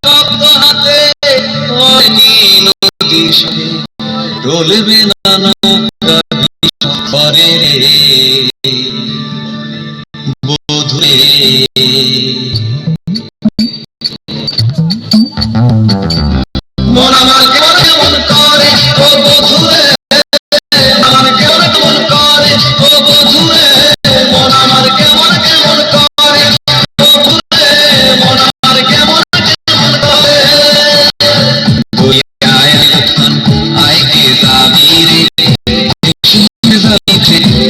শব্দ হাতে নদীর সাথে চলবে না নৌকা করে রে বধুরে। মন আমার কেমন কেমন করে ও বধুরে, আমার কেমন কেমন করে ও বধুরে, মন আমার কেমন কেমন করে ও বধুরে, মন আমার কেমন কেমন করে। আয় কে যাবি রে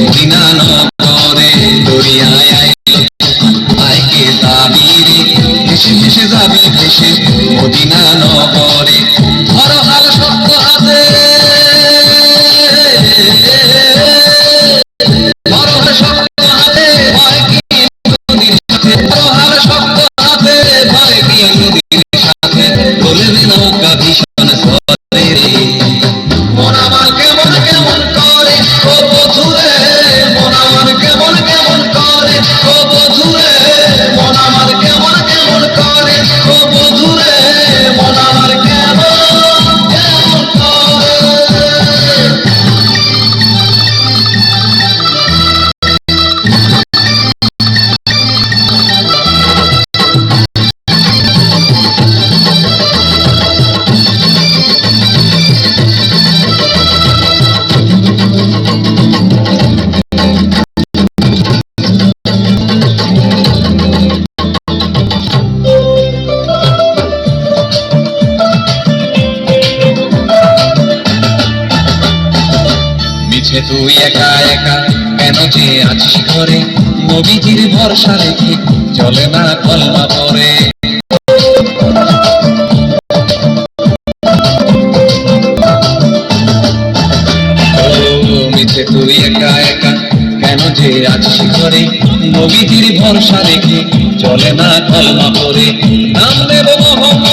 মদিনা নগরে, দরিয়ায় আয় কে যাবি রে ভেসে ভেসে যাবি ভেসে মদিনা নগরে। ধরো হাল শক্ত হাতে, ধরো হাল শক্ত হাতে ভয় কি নদীর সাথে, ধরো হাল শক্ত হাতে ভয় কি নদীর সাথে চলবে নৌকা ভীষণ স্বরে রে। মন আমার কেমন কেমন করে ও বধুরে, মন আমার কেমন কেমন করে ও বধুরে, মন আমার কেমন কেমন করে ও বধুরে, মন আমার কেমন কেমন করে। মিছে তুই একা একা কেন যে আছিস ঘরে, নবীজির ভরসা রেখে চলে না কলমা পরে। মিছে তুই একা একা কেন যে আছিস ঘরে, নবীজির ভরসা রেখে চলে না কলমা পরে। নাম দেব মোহাম্মদ